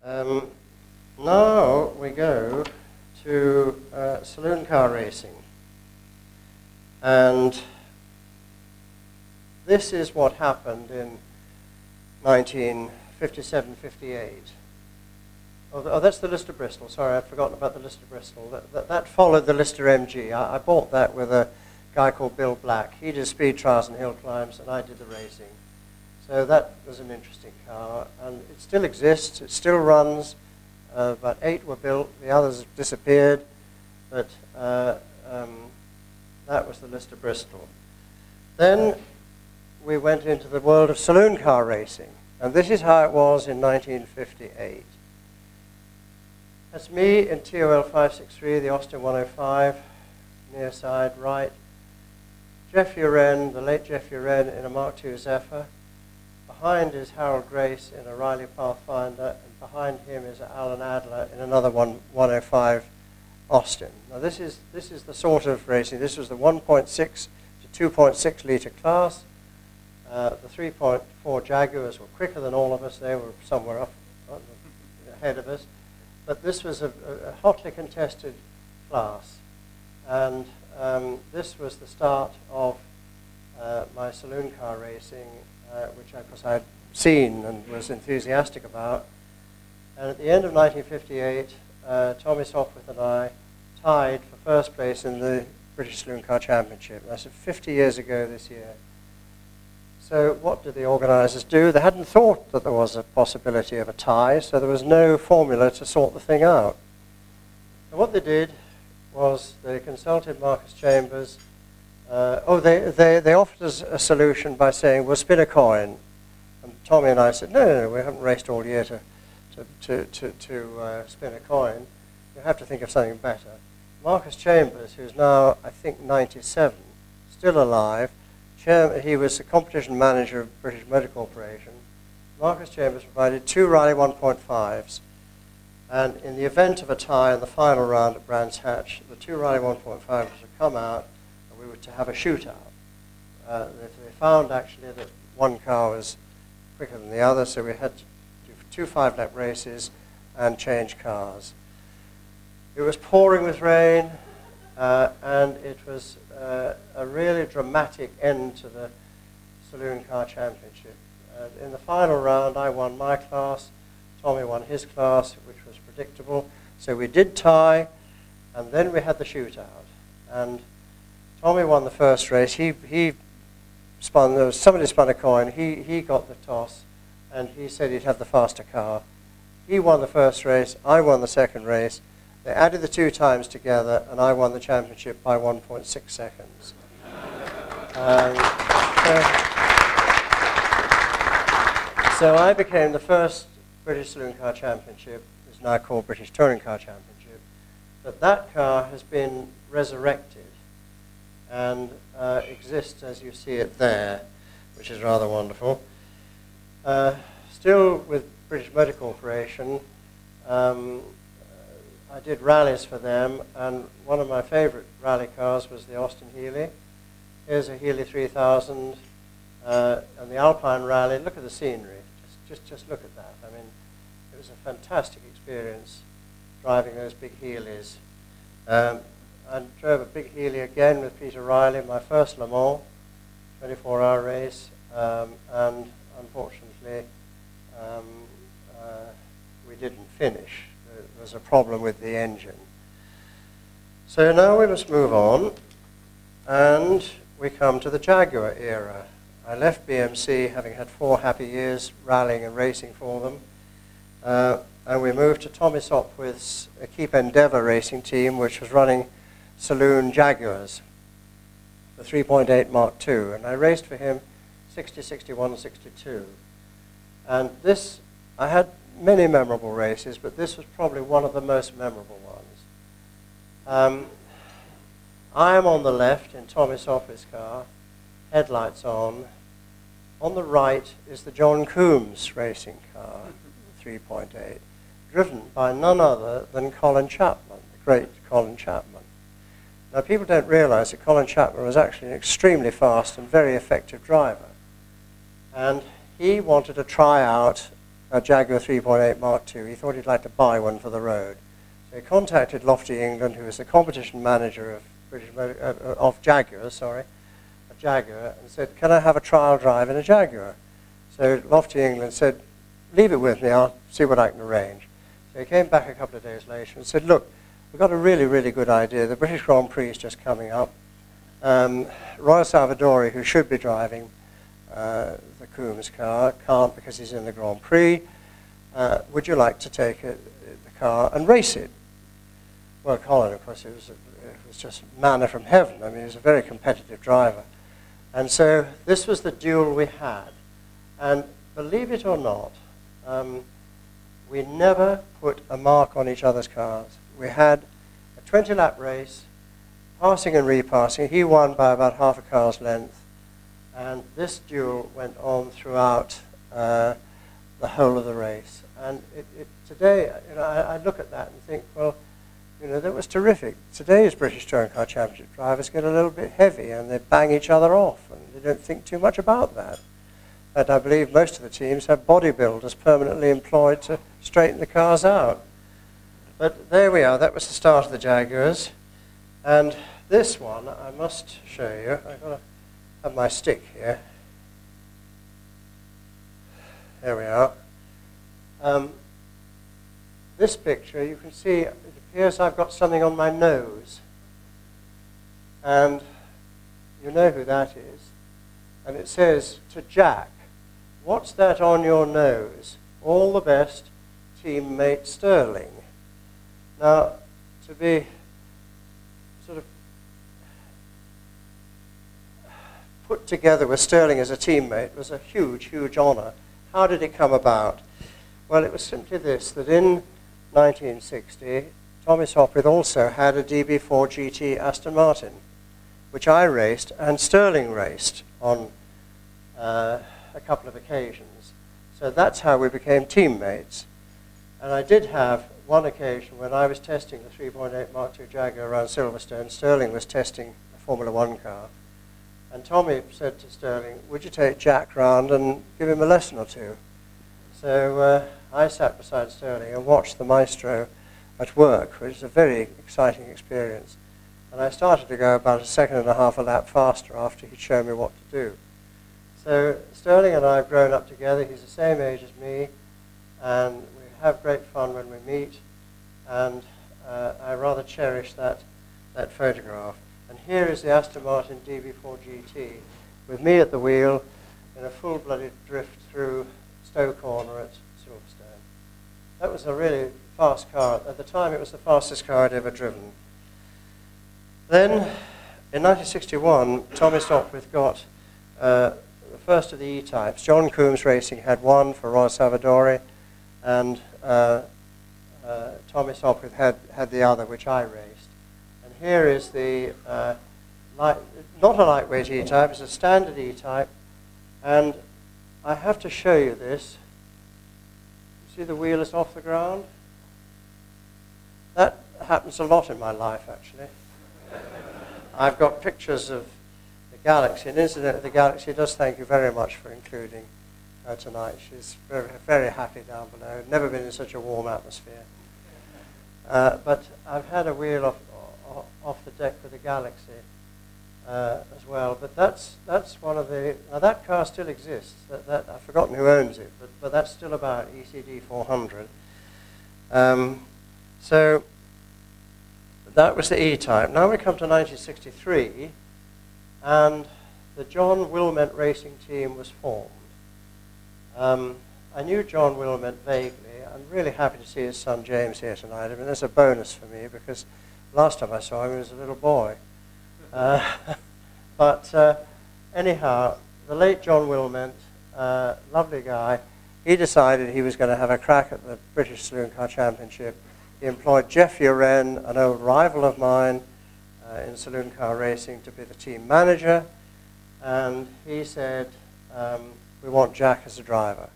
Now we go to saloon car racing. And this is what happened in 1957-58. Oh, that's the Lister Bristol. Sorry, I'd forgotten about the Lister Bristol. That followed the Lister MG. I bought that with a guy called Bill Black. He did speed trials and hill climbs, and I did the racing. So that was an interesting car, and it still exists. It still runs. About 8 were built. The others have disappeared, but that was the Lister Bristol. Then we went into the world of saloon car racing, and this is how it was in 1958. That's me in TOL 563, the Austin 105, near side right. Jeff Uren, the late Jeff Uren, in a Mark II Zephyr. Behind is Harold Grace in a Riley Pathfinder, and behind him is Alan Adler in another 105 Austin. Now this is the sort of racing. This was the 1.6 to 2.6 litre class. The 3.4 Jaguars were quicker than all of us. They were somewhere up ahead of us. But this was a hotly contested class. And this was the start of my saloon car racing, which of course I'd seen and was enthusiastic about. And at the end of 1958, Tommy Sopwith and I tied for first place in the British Saloon Car Championship. That's 50 years ago this year. So what did the organisers do? They hadn't thought that there was a possibility of a tie, so there was no formula to sort the thing out. And what they did was they consulted Marcus Chambers. They offered us a solution by saying, we'll spin a coin. And Tommy and I said, no, we haven't raced all year to spin a coin. We have to think of something better. Marcus Chambers, who's now, I think, 97, still alive, he was the competition manager of British Motor Corporation. Marcus Chambers provided 2 Riley 1.5s. And in the event of a tie in the final round at Brands Hatch, the 2 Riley 1.5s would come out, and we were to have a shootout. They found, actually, that one car was quicker than the other, so we had to do 2 5-lap races and change cars. It was pouring with rain, and it was a really dramatic end to the Saloon Car Championship. In the final round, I won my class, Tommy won his class, which was predictable. So we did tie, and then we had the shootout. And Tommy won the first race. Somebody spun a coin. He got the toss, and he said he'd have the faster car. He won the first race. I won the second race. They added the 2 times together, and I won the championship by 1.6 seconds. So I became the first British Saloon Car Championship. It's now called British Touring Car Championship. But that car has been resurrected and exists as you see it there, which is rather wonderful. Still with British Motor Corporation, I did rallies for them, and one of my favorite rally cars was the Austin-Healey. Here's a Healey 3000, and the Alpine Rally. Look at the scenery. Just look at that. I mean, it was a fantastic experience driving those big Healeys. I drove a big Healey again with Peter Riley, my first Le Mans, 24-hour race, and unfortunately, we didn't finish. There was a problem with the engine. So now we must move on, and we come to the Jaguar era. I left BMC having had 4 happy years rallying and racing for them, and we moved to Tommy Sopwith's Keep Endeavour racing team, which was running saloon Jaguars, the 3.8 Mark II, and I raced for him 60, 61, 62. And this, I had many memorable races, but this was probably one of the most memorable ones. I am on the left in Tommy Sopwith's car, headlights on. On the right is the John Coombs racing car, 3.8, driven by none other than Colin Chapman, the great Colin Chapman. Now, people don't realize that Colin Chapman was actually an extremely fast and very effective driver. And he wanted to try out a Jaguar 3.8 Mark II. He thought he'd like to buy one for the road. So he contacted Lofty England, who was the competition manager of Jaguars, a Jaguar, and said, can I have a trial drive in a Jaguar? So Lofty England said, leave it with me, I'll see what I can arrange. So he came back a couple of days later and said, look, we've got a really, really good idea. The British Grand Prix is just coming up. Royal Salvadori, who should be driving the Coombs car, can't because he's in the Grand Prix. Would you like to take the car and race it? Well, Colin, of course, it was just manna from heaven. I mean, he was a very competitive driver. And so this was the duel we had. And believe it or not, we never put a mark on each other's cars. We had a 20-lap race, passing and repassing. He won by about half a car's length. And this duel went on throughout the whole of the race. And today, I look at that and think, well, that was terrific. Today's British Touring Car Championship drivers get a little bit heavy and they bang each other off, and they don't think too much about that. And I believe most of the teams have bodybuilders permanently employed to straighten the cars out. But there we are. That was the start of the Jaguars. And this one, I must show you. I've got to have my stick here. There we are. This picture, you can see, it appears I've got something on my nose. And you know who that is. And it says to Jack, what's that on your nose? All the best, teammate Sterling. Now, to be sort of put together with Sterling as a teammate was a huge, huge honor. How did it come about? Well, it was simply this, that in 1960, Tommy Sopwith also had a DB4 GT Aston Martin, which I raced and Sterling raced on a couple of occasions. So that's how we became teammates. And I did have one occasion when I was testing the 3.8 Mark II Jaguar around Silverstone. Sterling was testing a Formula One car. And Tommy said to Sterling, would you take Jack round and give him a lesson or two? So I sat beside Sterling and watched the maestro at work, which is a very exciting experience. And I started to go about 1.5 seconds a lap faster after he'd shown me what to do. So Sterling and I have grown up together. He's the same age as me, and we have great fun when we meet. And I rather cherish that photograph. And here is the Aston Martin DB4 GT with me at the wheel in a full-blooded drift through Stowe Corner at Silverstone. That was a really fast car. At the time, it was the fastest car I'd ever driven. Then, in 1961, Tommy Sopwith got the first of the E-types. John Coombs Racing had one for Royal Salvadori, and Tommy Sopwith had the other, which I raced. And here is the, not a lightweight E-type, it's a standard E-type, and I have to show you this. You see the wheel is off the ground? That happens a lot in my life, actually. I've got pictures of the Galaxy, and incidentally, the Galaxy does thank you very much for including her tonight. She's very, very happy down below. Never been in such a warm atmosphere. But I've had a wheel off the deck with the Galaxy as well. But that's one of the. Now that car still exists. I've forgotten who owns it, but that's still about ECD 400. So that was the E-type. Now we come to 1963, and the John Wilmette racing team was formed. I knew John Wilmette vaguely. I'm really happy to see his son James here tonight. I mean, that's a bonus for me because last time I saw him he was a little boy. But anyhow, the late John Wilmette, lovely guy, he decided he was going to have a crack at the British Saloon Car Championship. He employed Jeff Uren, an old rival of mine in saloon car racing, to be the team manager. And he said, we want Jack as a driver.